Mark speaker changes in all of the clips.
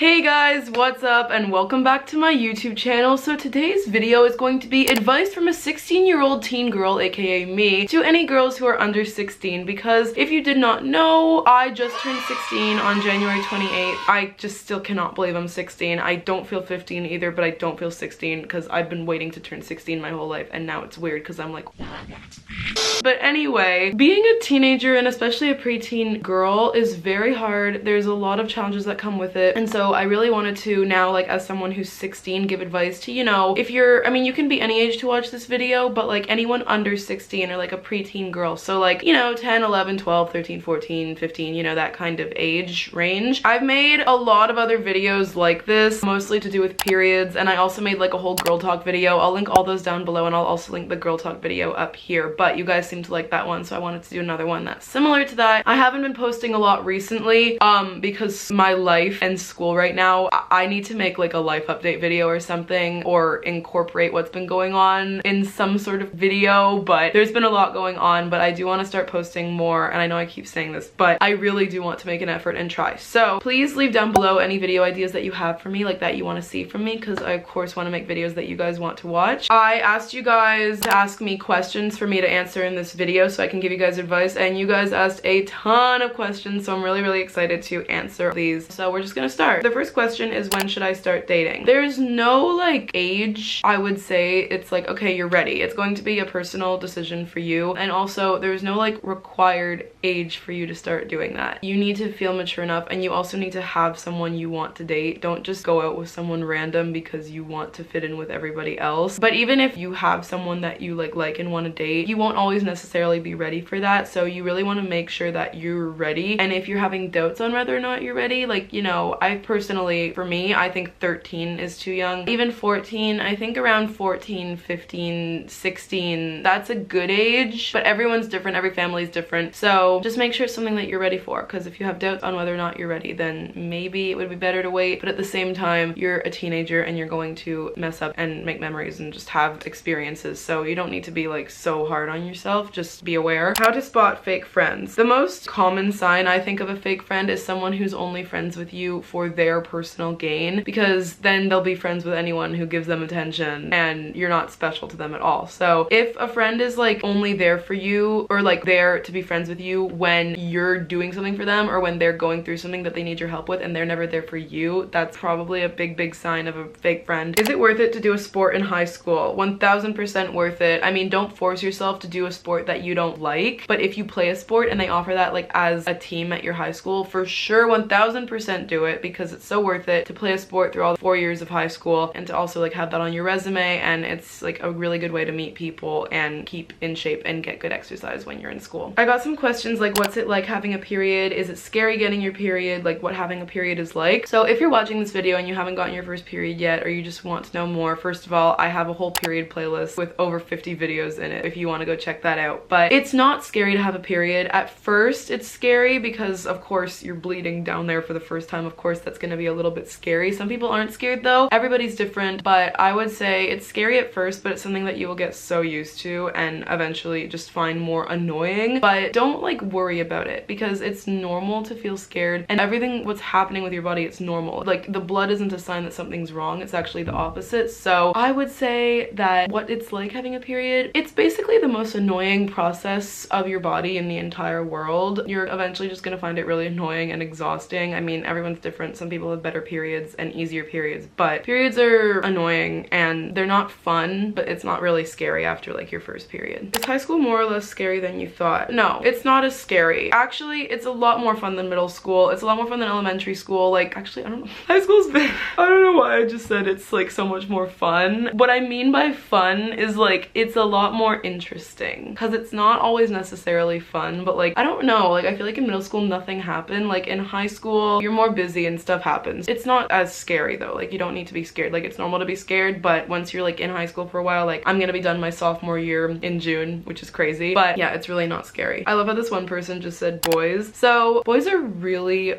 Speaker 1: Hey guys, what's up and welcome back to my YouTube channel. So today's video is going to be advice from a 16-year-old teen girl, aka me, to any girls who are under 16, because if you did not know, I just turned 16 on January 28th. I just still cannot believe I'm 16. I don't feel 15 either, but I don't feel 16 because I've been waiting to turn 16 my whole life, and now it's weird because I'm like... But anyway, being a teenager and especially a preteen girl is very hard. There's a lot of challenges that come with it, and so I really wanted to now, like, as someone who's 16, give advice to, you know, if you're, I mean, you can be any age to watch this video, but like anyone under 16 or like a preteen girl, so like, you know, 10, 11, 12, 13, 14, 15, you know, that kind of age range. I've made a lot of other videos like this, mostly to do with periods, and I also made like a whole girl talk video. I'll link all those down below, and I'll also link the girl talk video up here, but you guys seem to like that one, so I wanted to do another one that's similar to that. I haven't been posting a lot recently because my life and school right now, I need to make like a life update video or something, or incorporate what's been going on in some sort of video, but there's been a lot going on. But I do want to start posting more, and I know I keep saying this, but I really do want to make an effort and try. So please leave down below any video ideas that you have for me, like that you want to see from me, because I of course want to make videos that you guys want to watch. I asked you guys to ask me questions for me to answer in this video so I can give you guys advice, and you guys asked a ton of questions, so I'm really excited to answer these. So we're just gonna start. The first question is, when should I start dating? There's no like age. I would say it's like, okay, you're ready. It's going to be a personal decision for you, and also there's no like required age for you to start doing that. You need to feel mature enough, and you also need to have someone you want to date. Don't just go out with someone random because you want to fit in with everybody else. But even if you have someone that you like and want to date, you won't always necessarily be ready for that, so you really want to make sure that you're ready. And if you're having doubts on whether or not you're ready, like, you know, I personally, for me, I think 13 is too young. Even 14, I think around 14, 15, 16, that's a good age, but everyone's different, every family's different, so just make sure it's something that you're ready for, because if you have doubts on whether or not you're ready, then maybe it would be better to wait. But at the same time, you're a teenager and you're going to mess up and make memories and just have experiences, so you don't need to be like so hard on yourself. Just be aware. How to spot fake friends. The most common sign I think of a fake friend is someone who's only friends with you for their personal gain, because then they'll be friends with anyone who gives them attention and you're not special to them at all. So if a friend is like only there for you, or like there to be friends with you when you're doing something for them, or when they're going through something that they need your help with, and they're never there for you, that's probably a big sign of a fake friend. Is it worth it to do a sport in high school? 1000% worth it. I mean, don't force yourself to do a sport that you don't like, but if you play a sport and they offer that like as a team at your high school, for sure 1000% do it, because it's so worth it to play a sport through all 4 years of high school, and to also like have that on your resume, and it's like a really good way to meet people and keep in shape and get good exercise when you're in school. I got some questions like, what's it like having a period? Is it scary getting your period? Like what having a period is like. So if you're watching this video and you haven't gotten your first period yet, or you just want to know more, first of all, I have a whole period playlist with over 50 videos in it if you want to go check that out. But it's not scary to have a period. At first it's scary because of course you're bleeding down there for the first time. Of course that's going to be a little bit scary. Some people aren't scared though. Everybody's different, but I would say it's scary at first, but it's something that you will get so used to and eventually just find more annoying. But don't like worry about it, because it's normal to feel scared, and everything what's happening with your body, it's normal. Like the blood isn't a sign that something's wrong, it's actually the opposite. So I would say that what it's like having a period, it's basically the most annoying process of your body in the entire world. You're eventually just gonna find it really annoying and exhausting. I mean, everyone's different. Some people have better periods and easier periods, but periods are annoying and they're not fun, but it's not really scary after like your first period. Is high school more or less scary than you thought? No, it's not as scary. Actually, it's a lot more fun than middle school. It's a lot more fun than elementary school. Like, actually, I don't know. High school's been, I don't know why I just said it's like so much more fun. What I mean by fun is like, it's a lot more interesting, because it's not always necessarily fun, but like, I don't know, like I feel like in middle school nothing happened. Like in high school you're more busy and stuff happens. It's not as scary though. Like you don't need to be scared. Like it's normal to be scared, but once you're like in high school for a while, like I'm gonna be done my sophomore year in June, which is crazy, but yeah, it's really not scary. I love how this one person just said boys. So boys are really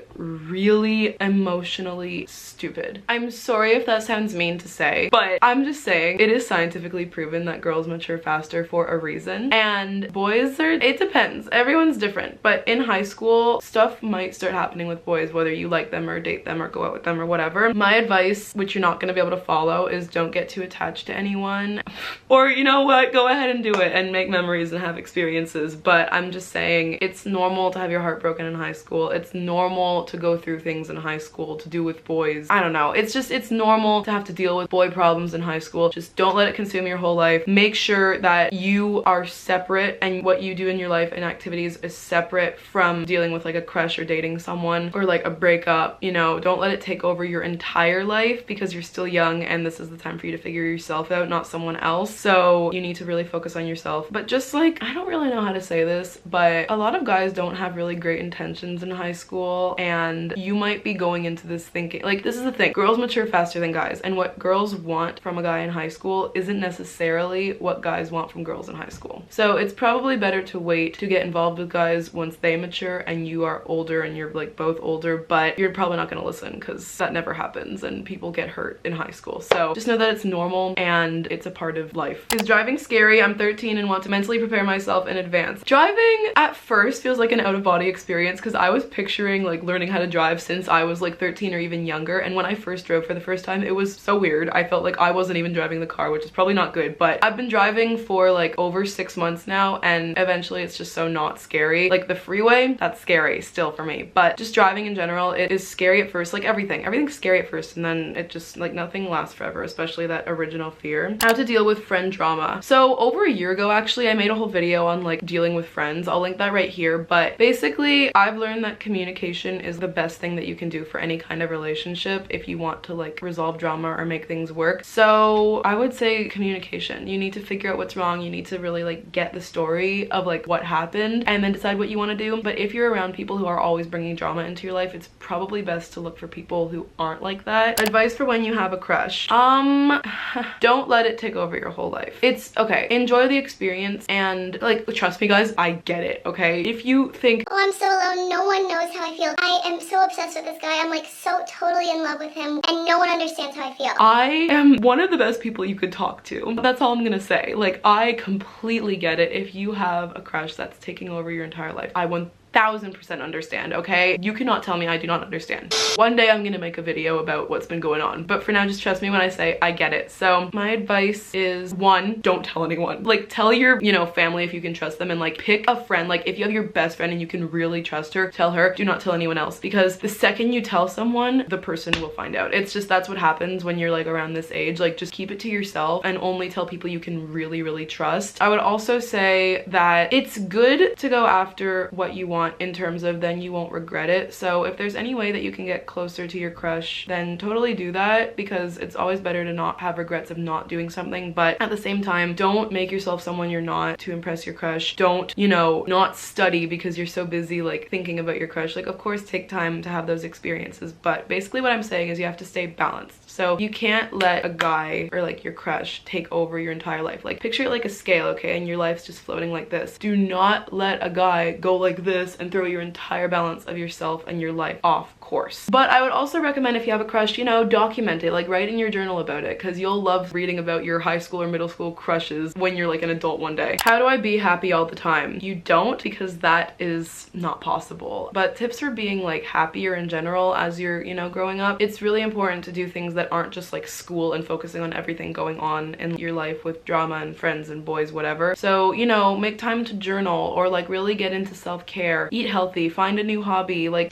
Speaker 1: emotionally stupid. I'm sorry if that sounds mean to say, but I'm just saying it is scientifically proven that girls mature faster for a reason, and boys are, it depends, everyone's different, but in high school stuff might start happening with boys whether you like them or date them. them or go out with them or whatever. My advice, which you're not going to be able to follow, is don't get too attached to anyone. Or you know what, go ahead and do it and make memories and have experiences. But I'm just saying, it's normal to have your heart broken in high school. It's normal to go through things in high school, to do with boys. I don't know, it's normal to have to deal with boy problems in high school. Just don't let it consume your whole life. Make sure that you are separate and what you do in your life and activities is separate from dealing with like a crush or dating someone or like a breakup. You know, don't let it take over your entire life because you're still young and this is the time for you to figure yourself out, not someone else. So you need to really focus on yourself. But just like, I don't really know how to say this, but a lot of guys don't have really great intentions in high school, and you might be going into this thinking, like, this is the thing, girls mature faster than guys, and what girls want from a guy in high school isn't necessarily what guys want from girls in high school. So it's probably better to wait to get involved with guys once they mature and you are older and you're like both older, but you're probably not gonna listen because that never happens and people get hurt in high school. So just know that it's normal and it's a part of life. Is driving scary? I'm 13 and want to mentally prepare myself in advance. Driving at first feels like an out-of-body experience because I was picturing like learning how to drive since I was like 13 or even younger, and when I first drove for the first time it was so weird. I felt like I wasn't even driving the car, which is probably not good, but I've been driving for like over 6 months now and eventually it's just so not scary. Like the freeway, that's scary still for me, but just driving in general, it is scary at first. Like everything's scary at first, and then it just like nothing lasts forever, especially that original fear. How to deal with friend drama. So over a year ago actually I made a whole video on like dealing with friends. I'll link that right here, but basically I've learned that communication is the best thing that you can do for any kind of relationship if you want to like resolve drama or make things work. So I would say communication. You need to figure out what's wrong. You need to really like get the story of like what happened and then decide what you want to do. But if you're around people who are always bringing drama into your life, it's probably best to look for people who aren't like that. Advice for when you have a crush. Don't let it take over your whole life. It's okay, enjoy the experience and like trust me guys, I get it, okay? If you think,
Speaker 2: oh, I'm so alone, no one knows how I feel, I am so obsessed with this guy, I'm like so totally in love with him and no one understands how I feel.
Speaker 1: I am one of the best people you could talk to. That's all I'm gonna say. Like, I completely get it if you have a crush that's taking over your entire life. I 1000% understand, okay? You cannot tell me I do not understand. One day I'm gonna make a video about what's been going on, but for now just trust me when I say I get it. So my advice is, one, don't tell anyone. Like, tell your, you know, family if you can trust them, and like pick a friend. Like if you have your best friend and you can really trust her, tell her. Do not tell anyone else, because the second you tell someone, the person will find out. It's just, that's what happens when you're like around this age. Like, just keep it to yourself and only tell people you can really trust. I would also say that it's good to go after what you want, in terms of then you won't regret it. So if there's any way that you can get closer to your crush, then totally do that, because it's always better to not have regrets of not doing something. But at the same time, don't make yourself someone you're not to impress your crush. Don't, you know, not study because you're so busy like thinking about your crush. Like, of course take time to have those experiences, but basically what I'm saying is you have to stay balanced. So you can't let a guy or like your crush take over your entire life. Like, picture it like a scale, okay, and your life's just floating like this. Do not let a guy go like this and throw your entire balance of yourself and your life off course. But I would also recommend, if you have a crush, you know, document it. Like, write in your journal about it, because you'll love reading about your high school or middle school crushes when you're like an adult one day. How do I be happy all the time? You don't, because that is not possible. But tips for being like happier in general as you're, you know, growing up. It's really important to do things that aren't just like school and focusing on everything going on in your life with drama and friends and boys, whatever. So, you know, make time to journal, or like really get into self-care, eat healthy, find a new hobby, like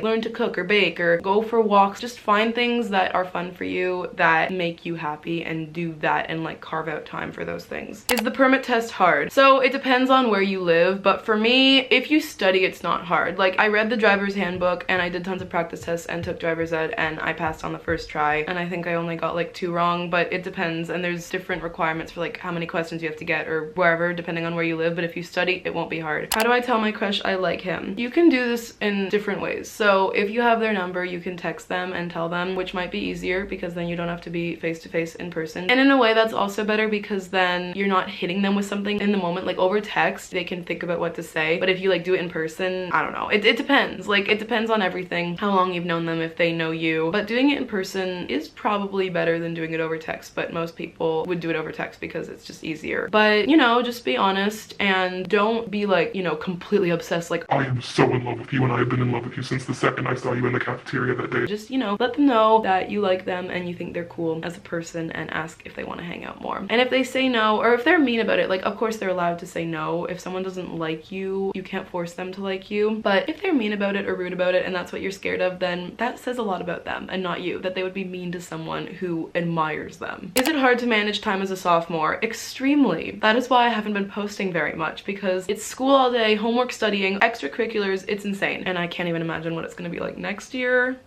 Speaker 1: learn to cook or bake or go for walks. Just find things that are fun for you, that make you happy, and do that, and like carve out time for those things. Is the permit test hard? So it depends on where you live, but for me, if you study, it's not hard. Like, I read the driver's handbook and I did tons of practice tests and took driver's ed, and I passed on the first try, and I think I only got like 2 wrong, but it depends, and there's different requirements for like how many questions you have to get or wherever, depending on where you live. But if you study, it won't be hard. How do I tell my crush I like him? You can do this in different ways. So if you have their number, you can text them and tell them, which might be easier because then you don't have to be face to face in person. And in a way that's also better, because then you're not hitting them with something in the moment. Like, over text, they can think about what to say, but if you like do it in person, I don't know. It depends. Like, it depends on everything, how long you've known them, if they know you. But doing it in person is probably better than doing it over text, but most people would do it over text because it's just easier. But, you know, just be honest and don't be like, you know, completely obsessed, like, I am so in love with you and I have been in love with you since
Speaker 3: since the second I saw you in the cafeteria that day.
Speaker 1: Just, you know, let them know that you like them and you think they're cool as a person, and ask if they want to hang out more. And if they say no, or if they're mean about it, like, of course they're allowed to say no. If someone doesn't like you, you can't force them to like you. But if they're mean about it or rude about it and that's what you're scared of, then that says a lot about them and not you, that they would be mean to someone who admires them. Is it hard to manage time as a sophomore? Extremely. That is why I haven't been posting very much, because it's school all day, homework, studying, extracurriculars. It's insane, and I can't even imagine what it's gonna be like next year.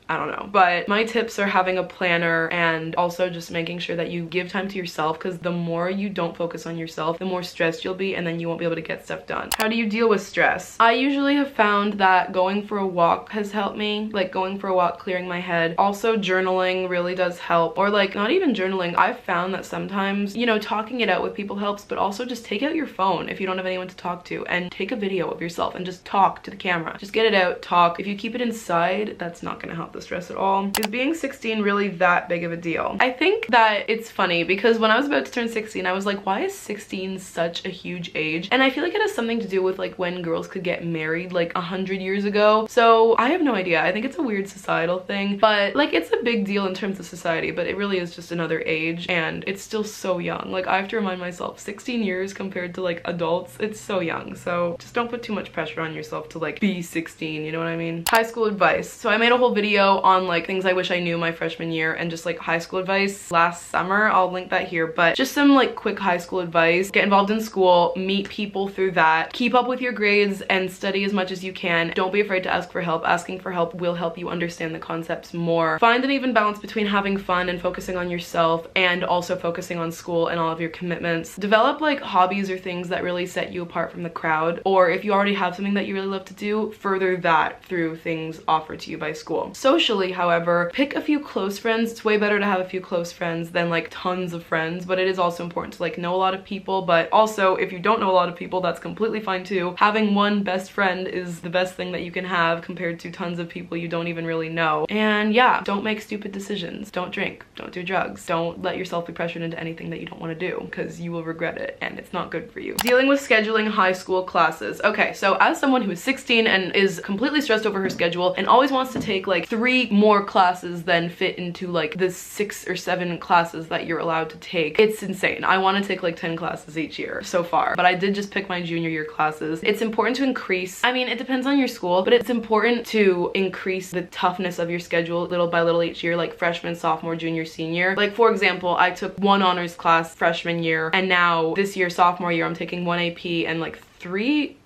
Speaker 1: I don't know. But my tips are having a planner and also just making sure that you give time to yourself, because the more you don't focus on yourself, the more stressed you'll be, and then you won't be able to get stuff done. How do you deal with stress? I usually have found that going for a walk has helped me, like going for a walk, clearing my head. Also journaling really does help, or like not even journaling. I've found that sometimes, you know, talking it out with people helps, but also just take out your phone if you don't have anyone to talk to and take a video of yourself and just talk to the camera. Just get it out, talk. If you keep it inside, that's not gonna help the stress at all. Is being 16 really that big of a deal? I think that it's funny because when I was about to turn 16, I was like, why is 16 such a huge age? And I feel like it has something to do with like when girls could get married like 100 years ago. So I have no idea. I think it's a weird societal thing, but like it's a big deal in terms of society, but it really is just another age, and it's still so young. Like I have to remind myself, 16 years compared to like adults, it's so young. So just don't put too much pressure on yourself to like be 16, you know what I mean? High school advice. So I made a whole video on like things I wish I knew my freshman year and just like high school advice last summer. I'll link that here, but just some like quick high school advice. Get involved in school, meet people through that, keep up with your grades and study as much as you can. Don't be afraid to ask for help. Asking for help will help you understand the concepts more. Find an even balance between having fun and focusing on yourself and also focusing on school and all of your commitments. Develop like hobbies or things that really set you apart from the crowd, or if you already have something that you really love to do, further that through things offered to you by school. Socially, however, pick a few close friends. It's way better to have a few close friends than like tons of friends, but it is also important to like know a lot of people. But also, if you don't know a lot of people, that's completely fine too. Having one best friend is the best thing that you can have compared to tons of people you don't even really know. And yeah, don't make stupid decisions. Don't drink, don't do drugs, don't let yourself be pressured into anything that you don't want to do, because you will regret it and it's not good for you. Dealing with scheduling high school classes. Okay, so as someone who is 16 and is completely stressed over her schedule and always wants to take like 3 more classes than fit into like the 6 or 7 classes that you're allowed to take, it's insane. I want to take like 10 classes each year so far, but I did just pick my junior year classes. It's important to increase, I mean, it depends on your school, but it's important to increase the toughness of your schedule little by little each year, like freshman, sophomore, junior, senior. Like for example, I took 1 honors class freshman year, and now this year, sophomore year, I'm taking 1 AP and like 3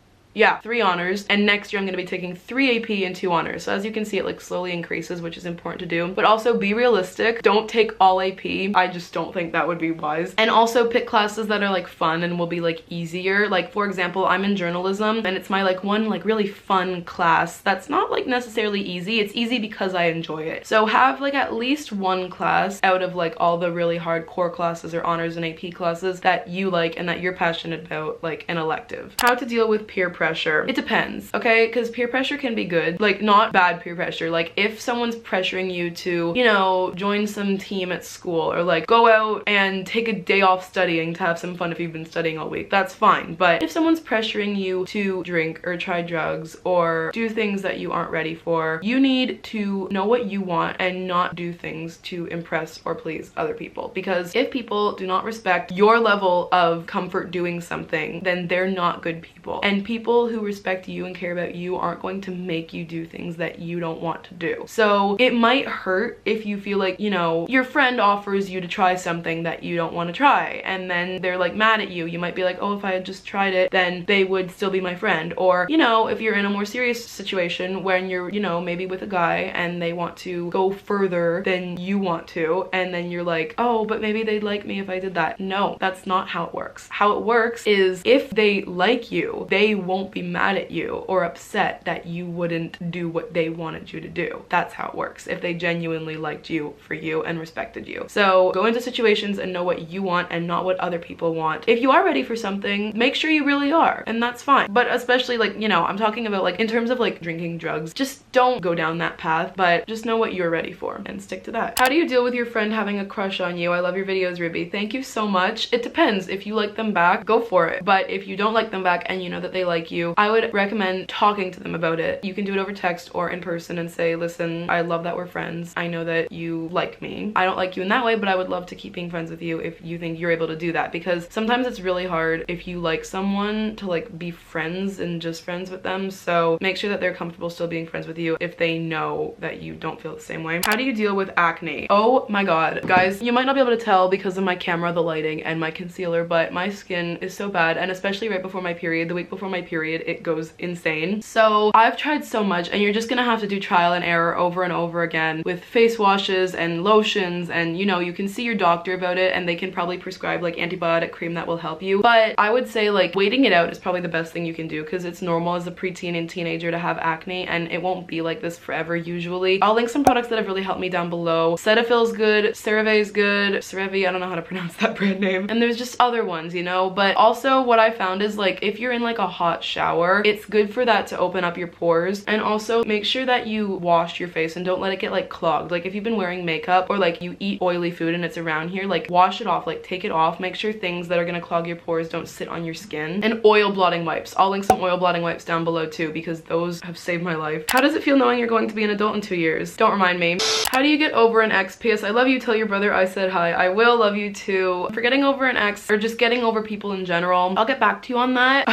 Speaker 1: honors, and next year I'm going to be taking 3 AP and 2 honors. So as you can see, it like slowly increases, which is important to do. But also be realistic. Don't take all AP. I just don't think that would be wise. And also pick classes that are like fun and will be like easier. Like for example, I'm in journalism and it's my like one like really fun class that's not like necessarily easy. It's easy because I enjoy it. So have like at least 1 class out of like all the really hard core classes or honors and AP classes that you like and that you're passionate about, like an elective. How to deal with peer pressure. It depends, okay? Because peer pressure can be good, like not bad peer pressure. Like if someone's pressuring you to, you know, join some team at school, or like go out and take a day off studying to have some fun if you've been studying all week, that's fine. But if someone's pressuring you to drink or try drugs or do things that you aren't ready for, you need to know what you want and not do things to impress or please other people. Because if people do not respect your level of comfort doing something, then they're not good people. And people who respect you and care about you aren't going to make you do things that you don't want to do. So it might hurt if you feel like, you know, your friend offers you to try something that you don't want to try, and then they're like mad at you. You might be like, oh, if I had just tried it, then they would still be my friend. Or, you know, if you're in a more serious situation when you're, you know, maybe with a guy and they want to go further than you want to, and then you're like, oh, but maybe they'd like me if I did that. No, that's not how it works. How it works is if they like you, they won't be mad at you or upset that you wouldn't do what they wanted you to do. That's how it works, if they genuinely liked you for you and respected you. So go into situations and know what you want and not what other people want. If you are ready for something, make sure you really are, and that's fine. But especially like, you know, I'm talking about like in terms of like drinking drugs, just don't go down that path, but just know what you're ready for and stick to that. How do you deal with your friend having a crush on you? I love your videos, Ruby. Thank you so much. It depends. If you like them back, go for it. But if you don't like them back and you know that they like you, I would recommend talking to them about it. You can do it over text or in person and say, listen, I love that we're friends. I know that you like me. I don't like you in that way, but I would love to keep being friends with you if you think you're able to do that, because sometimes it's really hard if you like someone to like be friends and just friends with them. So make sure that they're comfortable still being friends with you if they know that you don't feel the same way. How do you deal with acne? Oh my god, guys, you might not be able to tell because of my camera, the lighting, and my concealer, but my skin is so bad, and especially right before my period, the week before my period, it goes insane. So I've tried so much, and you're just gonna have to do trial and error over and over again with face washes and lotions, and you know, you can see your doctor about it and they can probably prescribe like antibiotic cream that will help you. But I would say like waiting it out is probably the best thing you can do, because it's normal as a preteen and teenager to have acne, and it won't be like this forever usually. I'll link some products that have really helped me down below. Cetaphil's good, CeraVe is good, CeraVe, I don't know how to pronounce that brand name, and there's just other ones, you know. But also what I found is like if you're in like a hot shower, it's good for that to open up your pores, and also make sure that you wash your face and don't let it get like clogged. Like if you've been wearing makeup or like you eat oily food and it's around here, like wash it off, like take it off. Make sure things that are gonna clog your pores don't sit on your skin. And oil blotting wipes, I'll link some oil blotting wipes down below too, because those have saved my life. How does it feel knowing you're going to be an adult in 2 years? Don't remind me. How do you get over an ex? PS, I love you, tell your brother I said hi. I will love you too. For getting over an ex or just getting over people in general, I'll get back to you on that.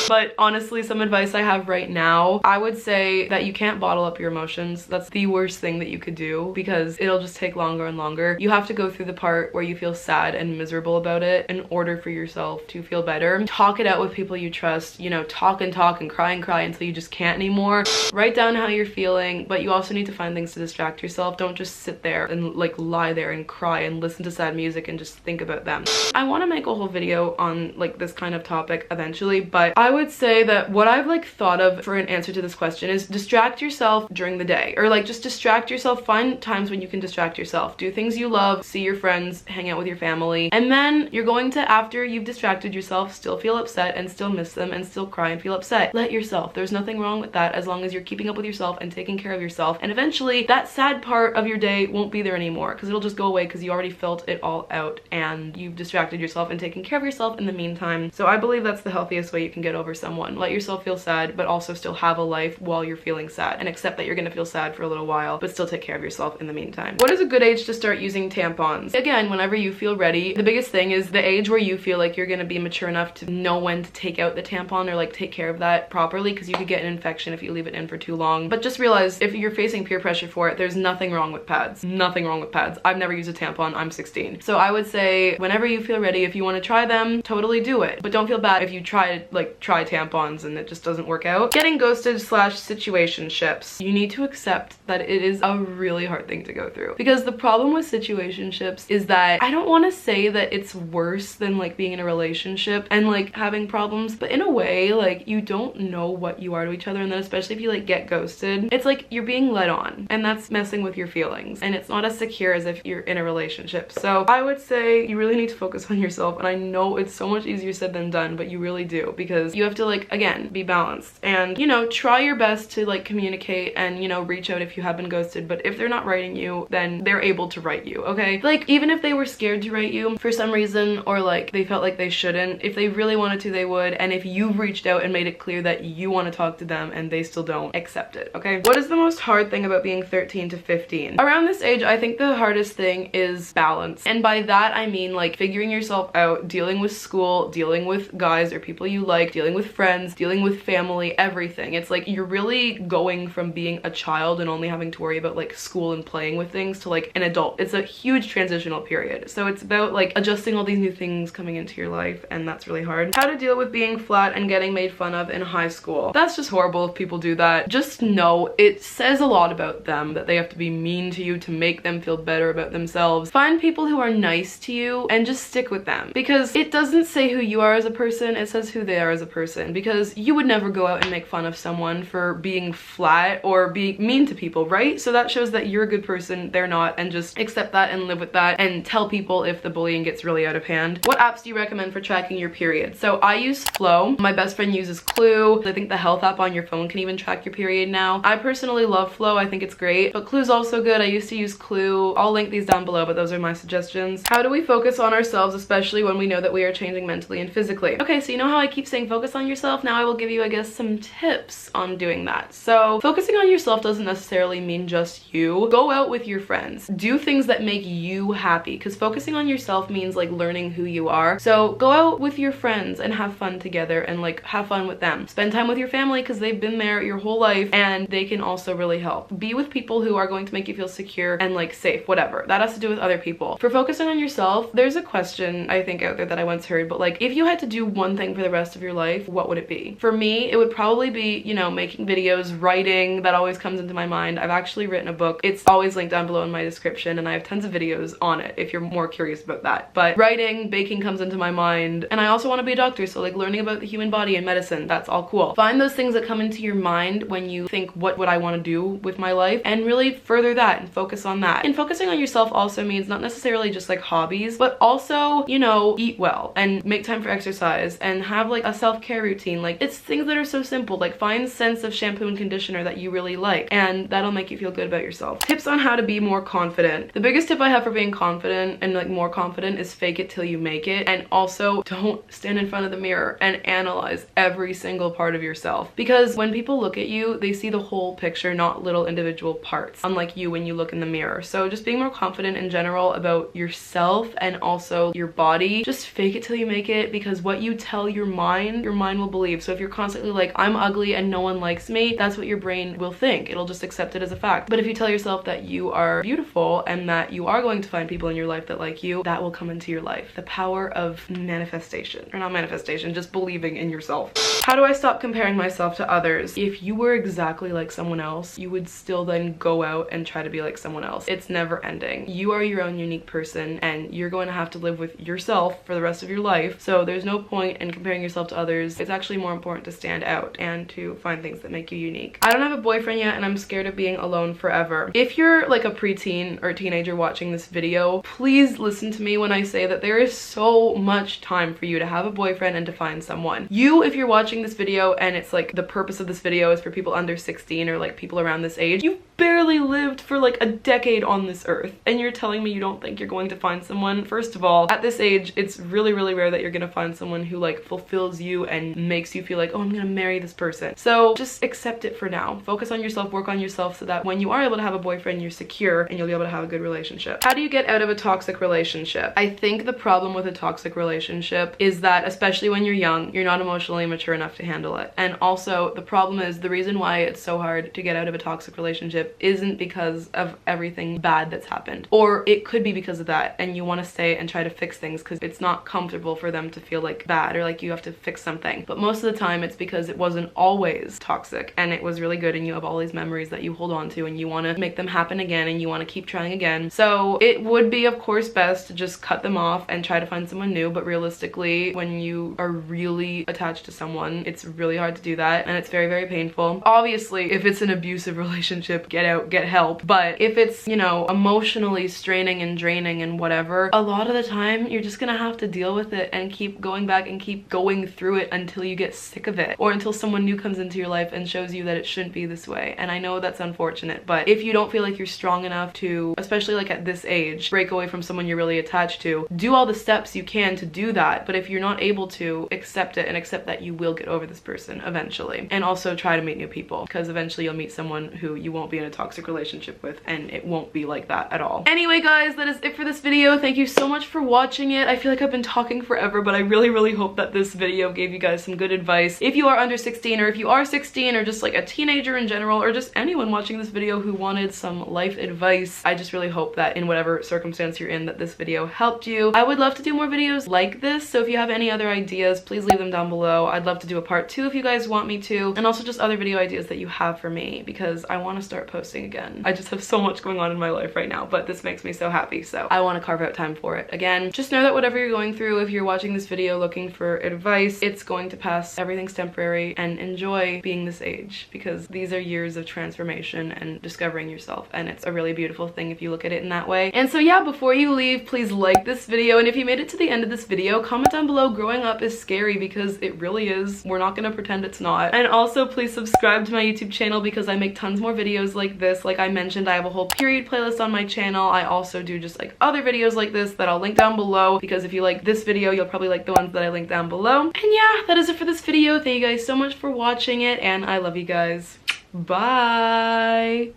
Speaker 1: But honestly, some advice I have right now, I would say that you can't bottle up your emotions. That's the worst thing that you could do, because it'll just take longer and longer. You have to go through the part where you feel sad and miserable about it in order for yourself to feel better. Talk it out with people you trust, you know, talk and cry until you just can't anymore. Write down how you're feeling, but you also need to find things to distract yourself. Don't just sit there and like lie there and cry and listen to sad music and just think about them. I want to make a whole video on like this kind of topic eventually, but I would say that what I've like thought of for an answer to this question is distract yourself during the day, or like just distract yourself. Find times when you can distract yourself, do things you love, see your friends, hang out with your family, and then you're going to, after you've distracted yourself, still feel upset and still miss them and still cry and feel upset. Let yourself. There's nothing wrong with that as long as you're keeping up with yourself and taking care of yourself, and eventually that sad part of your day won't be there anymore, because it'll just go away because you already felt it all out and you've distracted yourself and taken care of yourself in the meantime. So I believe that's the healthiest way you can get over someone. Let yourself feel sad, but also still have a life while you're feeling sad, and accept that you're gonna feel sad for a little while, but still take care of yourself in the meantime. What is a good age to start using tampons? Again, whenever you feel ready. The biggest thing is the age where you feel like you're gonna be mature enough to know when to take out the tampon or like take care of that properly, because you could get an infection if you leave it in for too long. But just realize if you're facing peer pressure for it, there's nothing wrong with pads. Nothing wrong with pads. I've never used a tampon. I'm 16. So I would say whenever you feel ready, if you want to try them, totally do it. But don't feel bad if you try tampons and it just doesn't work out. Getting ghosted / situationships. You need to accept that it is a really hard thing to go through, because the problem with situationships is that I don't want to say that it's worse than like being in a relationship and like having problems, but in a way like you don't know what you are to each other, and then especially if you like get ghosted, it's like you're being led on, and that's messing with your feelings, and it's not as secure as if you're in a relationship. So I would say you really need to focus on yourself, and I know it's so much easier said than done, but you really do, because you have to like, again, be balanced and, you know, try your best to like communicate and, you know, reach out if you have been ghosted. But if they're not writing you, then they're able to write you, okay? Like even if they were scared to write you for some reason, or like they felt like they shouldn't, if they really wanted to, they would. And if you've reached out and made it clear that you want to talk to them and they still don't, accept it, okay? What is the most hard thing about being 13 to 15? Around this age, I think the hardest thing is balance. And by that, I mean like figuring yourself out, dealing with school, dealing with guys or people you like, dealing with friends, dealing with family, everything. It's like you're really going from being a child and only having to worry about like school and playing with things to like an adult. It's a huge transitional period. So it's about like adjusting all these new things coming into your life, and that's really hard. How to deal with being flat and getting made fun of in high school. That's just horrible if people do that. Just know it says a lot about them that they have to be mean to you to make them feel better about themselves. Find people who are nice to you and just stick with them, because it doesn't say who you are as a person, it says who they are as a person. Because you would never go out and make fun of someone for being flat or being mean to people, right? So that shows that you're a good person, they're not, and just accept that and live with that, and tell people if the bullying gets really out of hand. What apps do you recommend for tracking your period? So I use Flow. My best friend uses Clue. I think the health app on your phone can even track your period now. I personally love Flow. I think it's great, but Clue's also good. I used to use Clue. I'll link these down below, but those are my suggestions. How do we focus on ourselves, especially when we know that we are changing mentally and physically? Okay, so you know how I keep saying focus on yourself? yourself, now I will give you, I guess, some tips on doing that. So focusing on yourself doesn't necessarily mean just you. Go out with your friends. Do things that make you happy, because focusing on yourself means like learning who you are. So go out with your friends and have fun together and like have fun with them. Spend time with your family because they've been there your whole life and they can also really help. Be with people who are going to make you feel secure and like safe, whatever. That has to do with other people. For focusing on yourself, there's a question I think out there that I once heard, but like if you had to do one thing for the rest of your life, what would it be? For me, it would probably be, you know, making videos, writing. That always comes into my mind. I've actually written a book. It's always linked down below in my description and I have tons of videos on it if you're more curious about that. But writing, baking comes into my mind, and I also want to be a doctor, so like learning about the human body and medicine, that's all cool. Find those things that come into your mind when you think, what would I want to do with my life, and really further that and focus on that. And focusing on yourself also means not necessarily just like hobbies, but also, you know, eat well and make time for exercise and have like a self-care routine. Like it's things that are so simple, like find scents of shampoo and conditioner that you really like, and that'll make you feel good about yourself. Tips on how to be more confident. The biggest tip I have for being confident and like more confident is fake it till you make it. And also don't stand in front of the mirror and analyze every single part of yourself, because when people look at you, they see the whole picture, not little individual parts, unlike you when you look in the mirror. So just being more confident in general about yourself and also your body. Just fake it till you make it, because what you tell your mind will believe. So if you're constantly like, I'm ugly and no one likes me, that's what your brain will think. It'll just accept it as a fact. But if you tell yourself that you are beautiful and that you are going to find people in your life that like you, that will come into your life. The power of manifestation, or not manifestation, just believing in yourself. How do I stop comparing myself to others? If you were exactly like someone else, you would still then go out and try to be like someone else. It's never ending. You are your own unique person and you're going to have to live with yourself for the rest of your life. So there's no point in comparing yourself to others. It's actually more important to stand out and to find things that make you unique. I don't have a boyfriend yet and I'm scared of being alone forever. If you're like a preteen or teenager watching this video, please listen to me when I say that there is so much time for you to have a boyfriend and to find someone. You, if you're watching this video and it's like the purpose of this video is for people under 16 or like people around this age, you've barely lived for like a decade on this earth and you're telling me you don't think you're going to find someone. First of all, at this age, it's really rare that you're gonna find someone who like fulfills you and makes you feel like, oh, I'm gonna marry this person. So just accept it for now. Focus on yourself, work on yourself so that when you are able to have a boyfriend, you're secure and you'll be able to have a good relationship. How do you get out of a toxic relationship? I think the problem with a toxic relationship is that, especially when you're young, you're not emotionally mature enough to handle it. And also the problem is, the reason why it's so hard to get out of a toxic relationship isn't because of everything bad that's happened, or it could be because of that and you want to stay and try to fix things because it's not comfortable for them to feel like bad or like you have to fix something. But most of the time it's because it wasn't always toxic and it was really good and you have all these memories that you hold on to and you want to make them happen again and you want to keep trying again. So it would be, of course, best to just cut them off and try to find someone new, but realistically, when you are really attached to someone, it's really hard to do that and it's very painful. Obviously, if it's an abusive relationship, get out, get help. But if it's, you know, emotionally straining and draining and whatever, a lot of the time you're just gonna have to deal with it and keep going back and keep going through it until you get sick of it, or until someone new comes into your life and shows you that it shouldn't be this way. And I know that's unfortunate, but if you don't feel like you're strong enough to, especially like at this age, break away from someone you're really attached to, do all the steps you can to do that. But if you're not able to, accept it and accept that you will get over this person eventually. And also try to meet new people, because eventually you'll meet someone who you won't be in a toxic relationship with and it won't be like that at all. Anyway guys, that is it for this video. Thank you so much for watching it. I feel like I've been talking forever, but I really hope that this video gave you guys some good advice. If you are under 16, or if you are 16, or just like a teenager in general, or just anyone watching this video who wanted some life advice, I just really hope that in whatever circumstance you're in, that this video helped you. I would love to do more videos like this, so if you have any other ideas, please leave them down below. I'd love to do a part 2 if you guys want me to, and also just other video ideas that you have for me, because I want to start posting again. I just have so much going on in my life right now, but this makes me so happy, so I want to carve out time for it. Again, just know that whatever you're going through, if you're watching this video looking for advice, it's going to pass. Everything's temporary, and enjoy being this age, because these are years of transformation and discovering yourself, and it's a really beautiful thing if you look at it in that way. And so yeah, before you leave, please like this video, and if you made it to the end of this video, comment down below, growing up is scary, because it really is. We're not gonna pretend it's not. And also please subscribe to my YouTube channel, because I make tons more videos like this. Like I mentioned, I have a whole period playlist on my channel. I also do just like other videos like this that I'll link down below, because if you like this video, you'll probably like the ones that I link down below. And yeah, that is is it for this video. Thank you guys so much for watching it, and I love you guys. Bye.